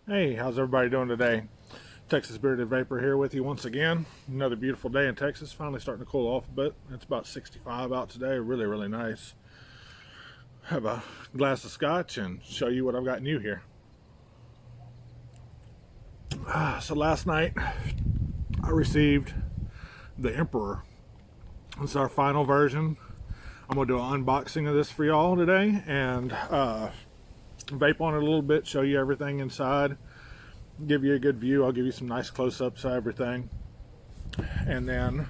Hey, how's everybody doing today? Texas Bearded Vapor here with you once again. Another beautiful day in Texas. Finally starting to cool off a bit. It's about 65 out today. Really, really nice. Have a glass of scotch and show you what I've got new here. So last night I received the Emperor. It's our final version. I'm going to do an unboxing of this for y'all today and vape on it a little bit, show you everything inside, give you a good view. I'll give you some nice close-ups of everything. And then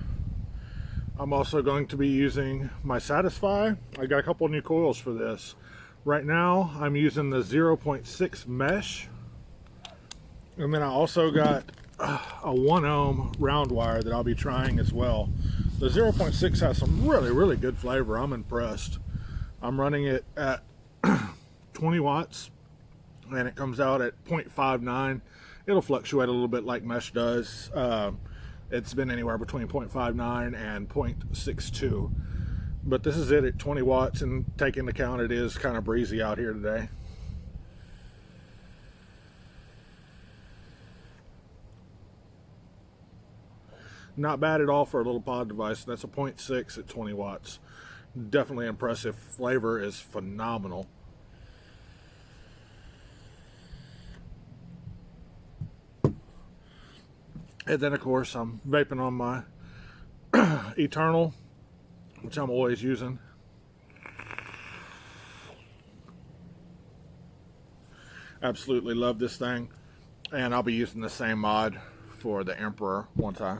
I'm also going to be using my Satisfy. I got a couple new coils for this. Right now I'm using the 0.6 mesh, and then I also got a 1 ohm round wire that I'll be trying as well. The 0.6 has some really good flavor. I'm impressed. I'm running it at 20 watts and it comes out at 0.59. It'll fluctuate a little bit like mesh does. It's been anywhere between 0.59 and 0.62, but this is it at 20 watts, and taking into account it is kind of breezy out here today. Not bad at all for a little pod device. That's a 0.6 at 20 watts. Definitely impressive. Flavor is phenomenal. And then of course I'm vaping on my Eternal, which I'm always using. Absolutely love this thing, and I'll be using the same mod for the Emperor once I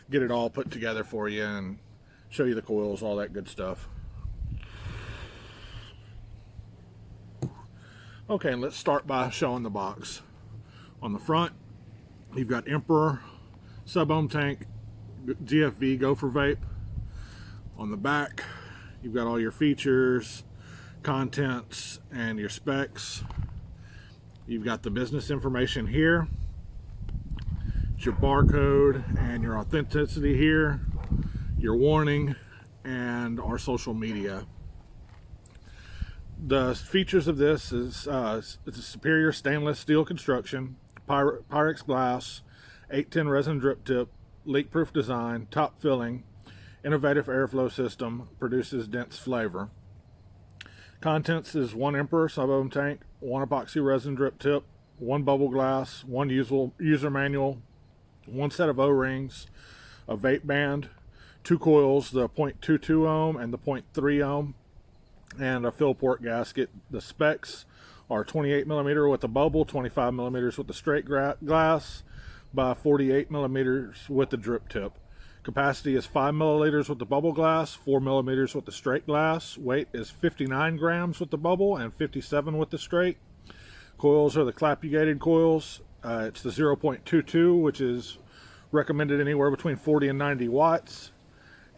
get it all put together for you and show you the coils, all that good stuff. Okay, let's start by showing the box. On the front, you've got Emperor, sub-ohm tank, GFV goforvape. On the back, you've got all your features, contents, and your specs. You've got the business information here. It's your barcode and your authenticity here, your warning, and our social media. The features of this is it's a superior stainless steel construction, Pyrex glass, 810 resin drip tip, leak-proof design, top filling, innovative airflow system, produces dense flavor. Contents is 1 Emperor sub-ohm tank, 1 epoxy resin drip tip, 1 bubble glass, 1 user manual, 1 set of O-rings, a vape band, 2 coils, the 0.22 ohm and the 0.3 ohm, and a fill port gasket. The specs are 28 millimeter with the bubble, 25 millimeters with the straight glass, by 48 millimeters with the drip tip. Capacity is 5 milliliters with the bubble glass, 4 millimeters with the straight glass. Weight is 59 grams with the bubble and 57 with the straight. Coils are the clapugatted coils. It's the 0.22, which is recommended anywhere between 40 and 90 watts.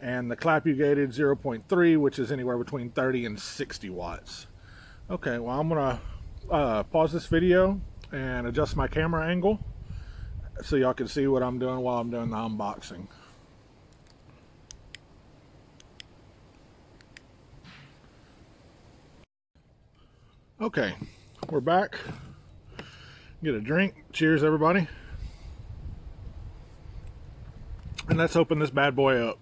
And the clapugatted 0.3, which is anywhere between 30 and 60 watts. Okay, well, I'm gonna pause this video and adjust my camera angle so y'all can see what I'm doing while I'm doing the unboxing. Okay, we're back. Get a drink. Cheers, everybody. And let's open this bad boy up.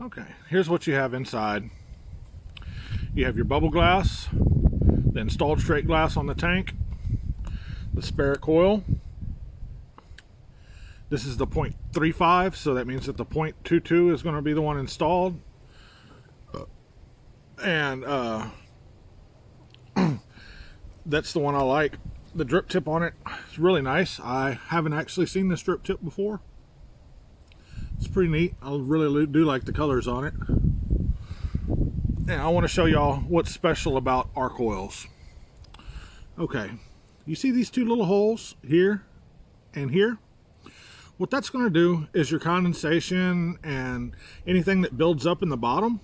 Okay, here's what you have inside. You have your bubble glass, the installed straight glass on the tank, the spare coil. This is the 0.35, so that means that the 0.22 is going to be the one installed. And that's the one I like. The drip tip on it is really nice. I haven't actually seen this drip tip before. It's pretty neat. I really do like the colors on it. And I want to show y'all what's special about our coils. Okay, you see these two little holes here and here? What that's going to do is your condensation and anything that builds up in the bottom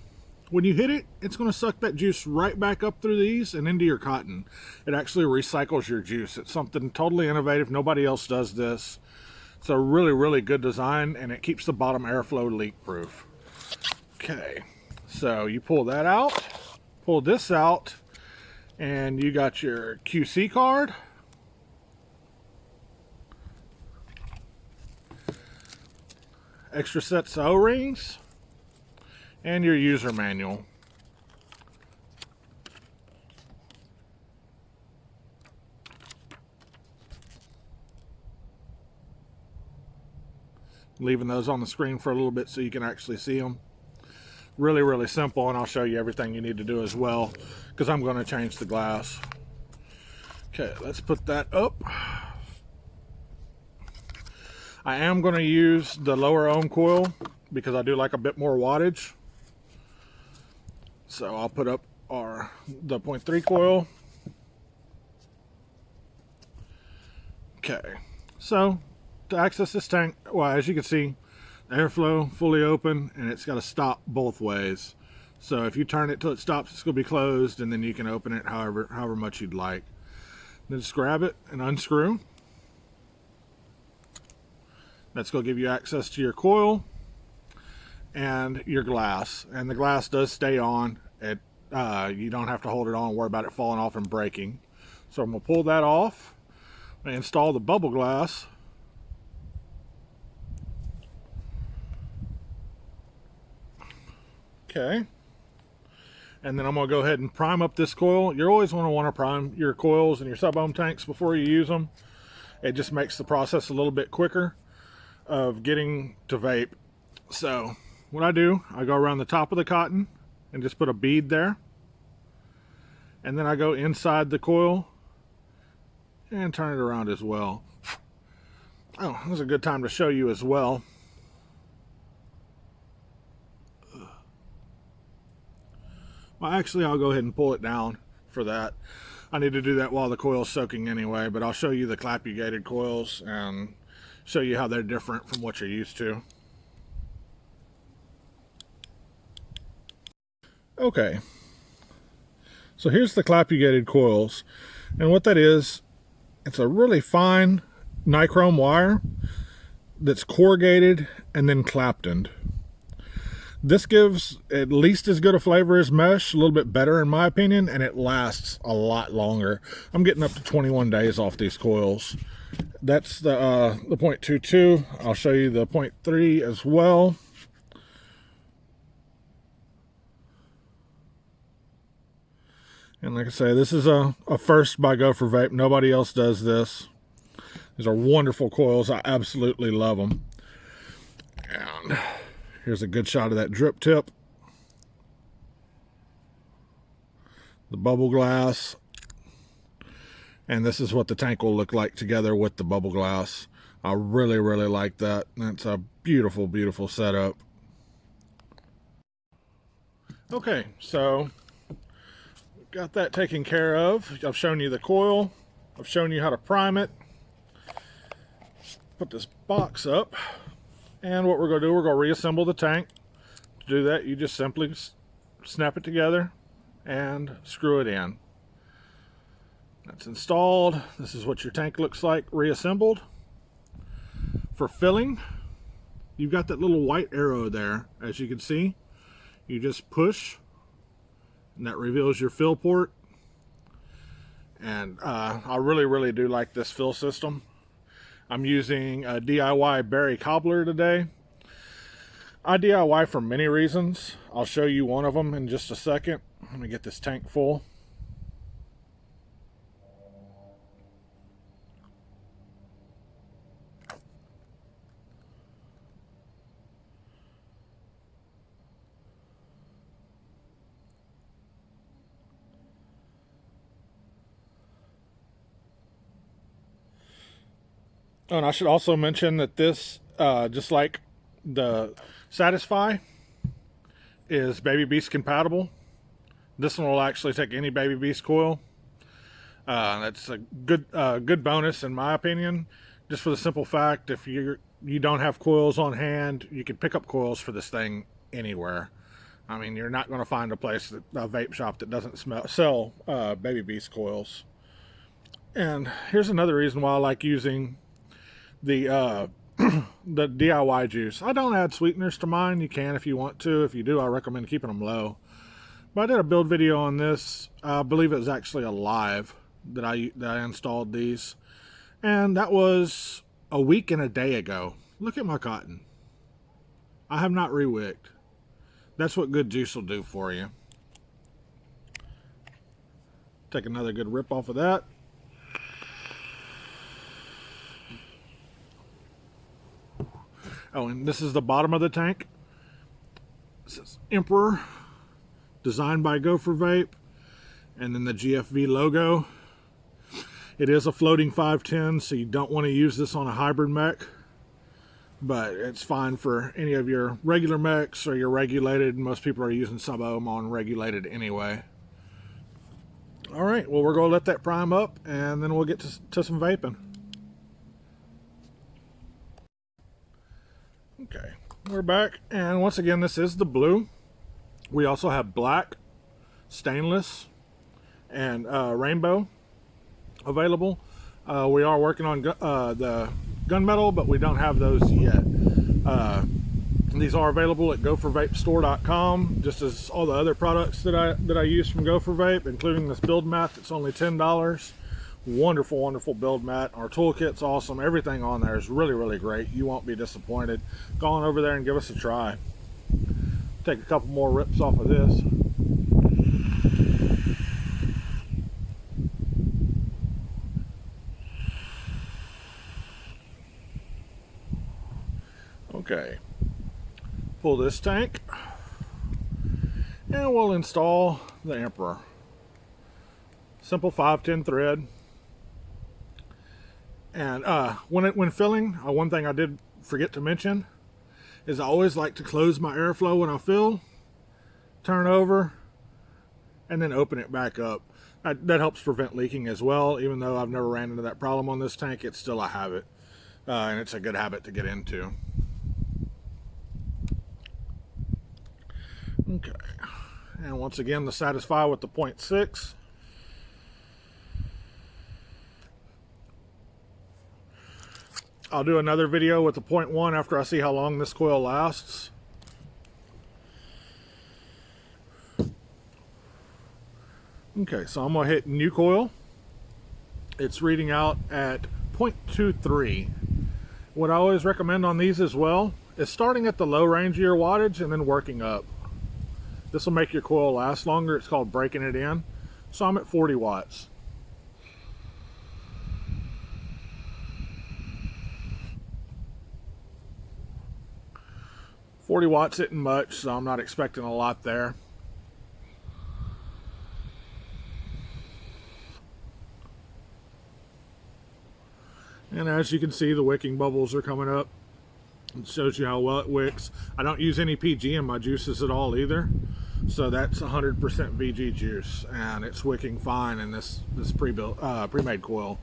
when you hit it, it's going to suck that juice right back up through these and into your cotton. It actually recycles your juice. It's something totally innovative. Nobody else does this. It's a really, really good design, and it keeps the bottom airflow leak proof. Okay, so you pull that out, pull this out, and you got your QC card. Extra sets of O-rings, and your user manual. Leaving those on the screen for a little bit so you can actually see them. Really, really simple, and I'll show you everything you need to do as well, because I'm going to change the glass. Okay, let's put that up. I am going to use the lower ohm coil because I do like a bit more wattage. So I'll put up the 0.3 coil. Okay, so to access this tank, well, as you can see, the airflow fully open, and it's got to stop both ways. So if you turn it till it stops, it's going to be closed, and then you can open it however much you'd like. Then just grab it and unscrew. That's going to give you access to your coil and your glass, and the glass does stay on. You don't have to hold it on and worry about it falling off and breaking. So I'm going to pull that off and install the bubble glass. Okay, and then I'm going to go ahead and prime up this coil. You always want to prime your coils and your sub-ohm tanks before you use them. It just makes the process a little bit quicker of getting to vape. So what I do, I go around the top of the cotton and just put a bead there, and then I go inside the coil and turn it around as well. Oh, this is a good time to show you as well. Well, actually, I'll go ahead and pull it down for that. I need to do that while the coil's soaking anyway, but I'll show you the clapugatted coils and show you how they're different from what you're used to. Okay, so here's the clapugatted coils, and what that is, it's a really fine nichrome wire that's corrugated and then claptoned. This gives at least as good a flavor as mesh, a little bit better in my opinion, and it lasts a lot longer. I'm getting up to 21 days off these coils. That's the 0.22. I'll show you the 0.3 as well. And like I say, this is a first by goforvape. Nobody else does this. These are wonderful coils. I absolutely love them. And here's a good shot of that drip tip. The bubble glass. And this is what the tank will look like together with the bubble glass. I really, really like that. That's a beautiful, beautiful setup. Okay, so got that taken care of. I've shown you the coil. I've shown you how to prime it. Put this box up. And what we're going to do, we're going to reassemble the tank. To do that, you just simply snap it together and screw it in. That's installed. This is what your tank looks like reassembled. For filling, you've got that little white arrow there. As you can see, you just push and that reveals your fill port. And I really, really do like this fill system. I'm using a DIY berry cobbler today. I DIY for many reasons. I'll show you one of them in just a second. Let me get this tank full. Oh, and I should also mention that this, just like the Satisfy, is Baby Beast compatible. This one will actually take any Baby Beast coil. That's a good bonus in my opinion, just for the simple fact if you don't have coils on hand, you can pick up coils for this thing anywhere. I mean, you're not going to find a vape shop that doesn't sell Baby Beast coils. And here's another reason why I like using the the DIY juice. I don't add sweeteners to mine. You can if you want to. If you do, I recommend keeping them low. But I did a build video on this. I believe it was actually a live that I installed these, and that was a week and a day ago. Look at my cotton. I have not rewicked. That's what good juice will do for you. Take another good rip off of that. Oh, and this is the bottom of the tank. This is Emperor, designed by goforvape, and then the GFV logo. It is a floating 510, so you don't want to use this on a hybrid mech, but it's fine for any of your regular mechs or your regulated. Most people are using some of them on regulated anyway. All right, well, we're going to let that prime up, and then we'll get to some vaping. Okay, we're back, and once again, this is the blue. We also have black, stainless, and rainbow available. We are working on the gunmetal, but we don't have those yet. These are available at goforvapestore.com, just as all the other products that I use from goforvape, including this build mat that's only $10. Wonderful, wonderful build mat. Our toolkit's awesome. Everything on there is really, really great. You won't be disappointed. Go on over there and give us a try. Take a couple more rips off of this. Okay. Pull this tank, and we'll install the Emperor. Simple 510 thread. And when filling, one thing I did forget to mention is I always like to close my airflow when I fill, turn over, and then open it back up. That helps prevent leaking as well. Even though I've never ran into that problem on this tank, it's still a habit, and it's a good habit to get into. Okay, and once again, to satisfy with the 0.6. I'll do another video with the 0.1 after I see how long this coil lasts. Okay, so I'm going to hit new coil. It's reading out at 0.23. What I always recommend on these as well is starting at the low range of your wattage and then working up. This will make your coil last longer. It's called breaking it in. So I'm at 40 watts. $40 watts isn't much, so I'm not expecting a lot there. And as you can see, the wicking bubbles are coming up. It shows you how well it wicks. I don't use any PG in my juices at all either. So that's 100% VG juice, and it's wicking fine in this pre-made coil.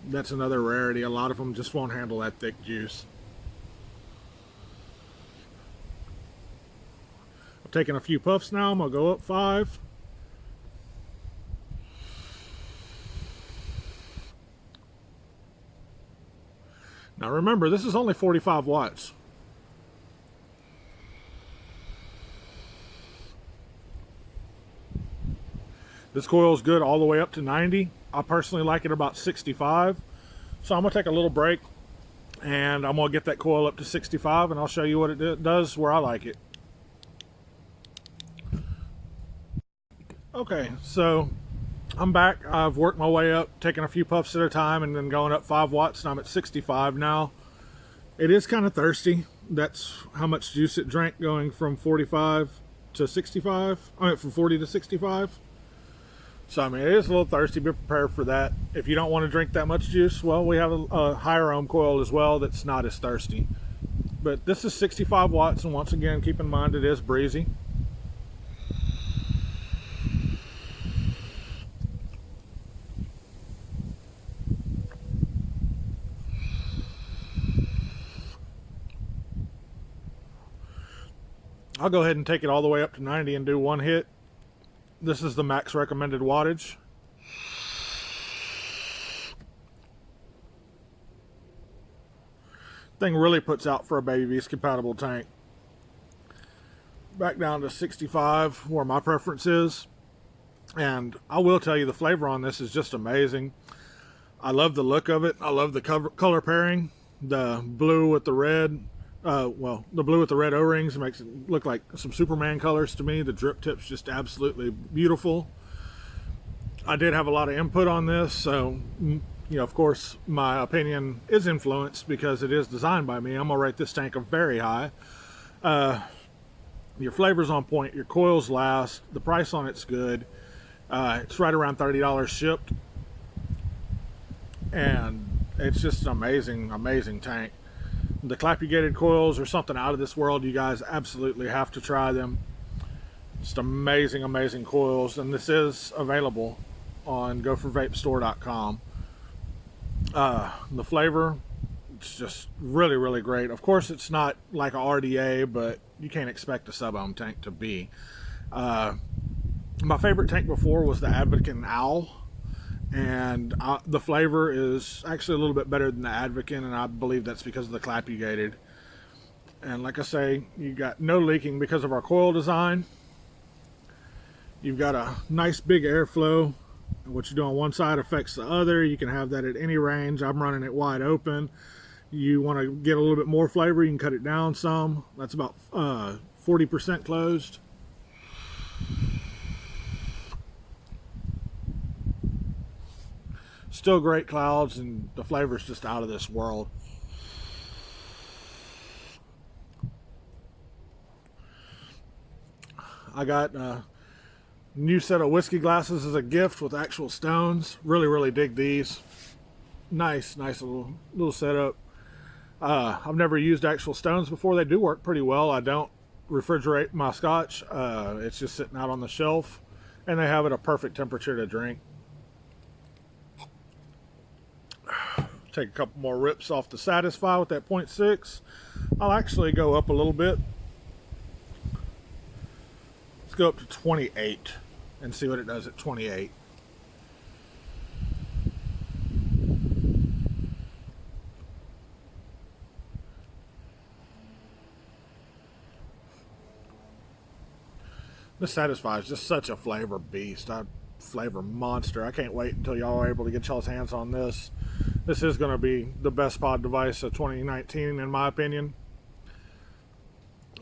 That's another rarity. A lot of them just won't handle that thick juice. I've taken a few puffs now. I'm gonna go up 5. Now remember, this is only 45 watts. This coil is good all the way up to 90. I personally like it about 65. So I'm gonna take a little break, and I'm gonna get that coil up to 65, and I'll show you what it does where I like it. Okay, so I'm back. I've worked my way up, taking a few puffs at a time, and then going up 5 watts, and I'm at 65 now. It is kind of thirsty. That's how much juice it drank, going from 45 to 65. I mean, from 40 to 65. So, I mean, it is a little thirsty. Be prepared for that. If you don't want to drink that much juice, well, we have a higher ohm coil as well that's not as thirsty. But this is 65 watts, and once again, keep in mind it is breezy. I'll go ahead and take it all the way up to 90 and do one hit. This is the max recommended wattage. Thing really puts out for a Baby Beast compatible tank. Back down to 65, where my preference is. And I will tell you, the flavor on this is just amazing. I love the look of it. I love the color pairing. The blue with the red. The blue with the red O-rings makes it look like some Superman colors to me. The drip tip's just absolutely beautiful. I did have a lot of input on this, so, you know, of course, my opinion is influenced because it is designed by me. I'm going to rate this tank a very high. Your flavor's on point. Your coils last. The price on it's good. It's right around $30 shipped. And it's just an amazing, amazing tank. The clapugatted coils are something out of this world. You guys absolutely have to try them. Just amazing, amazing coils. And this is available on goforvapestore.com. The flavor, it's just really, really great. Of course, it's not like a RDA, but you can't expect a sub-ohm tank to be. My favorite tank before was the Advocate Owl. And the flavor is actually a little bit better than the Advocate, and I believe that's because of the clapugatted. And like I say, you got no leaking because of our coil design. You've got a nice big airflow. What you do on one side affects the other. You can have that at any range. I'm running it wide open. You want to get a little bit more flavor, you can cut it down some. That's about 40% closed. Still great clouds, and the flavor's just out of this world. I got a new set of whiskey glasses as a gift with actual stones. Really, really dig these. Nice little setup. I've never used actual stones before. They do work pretty well. I don't refrigerate my scotch. It's just sitting out on the shelf, and they have it a perfect temperature to drink. Take a couple more rips off to satisfy with that 0.6. I'll actually go up a little bit. Let's go up to 28 and see what it does at 28. This Satisfy is just such a flavor beast. Flavor monster. I can't wait until y'all are able to get y'all's hands on this. This is going to be the best pod device of 2019 in my opinion.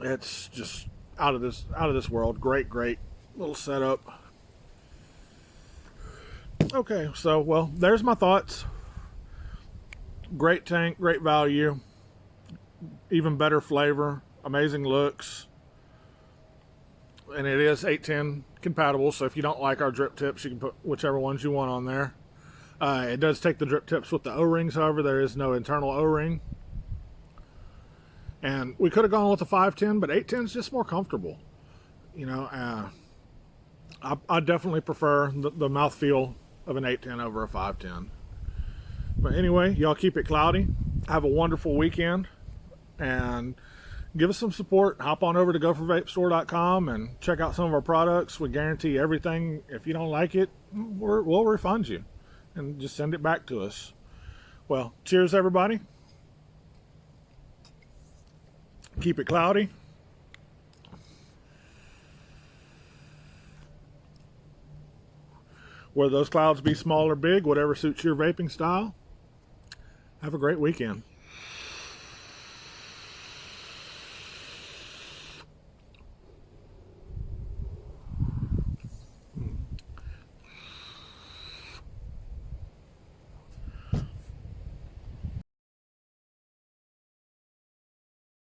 It's just out of this world. Great little setup. Okay, so well, there's my thoughts. Great tank, great value, even better flavor, amazing looks. And it is 810 compatible, so if you don't like our drip tips, you can put whichever ones you want on there. It does take the drip tips with the O-rings, however, there is no internal O-ring. And we could have gone with a 510, but 810 is just more comfortable. You know, I definitely prefer the mouthfeel of an 810 over a 510. But anyway, y'all keep it cloudy. Have a wonderful weekend. And give us some support. Hop on over to goforvapestore.com and check out some of our products. We guarantee everything. If you don't like it, we'll refund you and just send it back to us. Well, cheers everybody. Keep it cloudy. Whether those clouds be small or big, whatever suits your vaping style. Have a great weekend.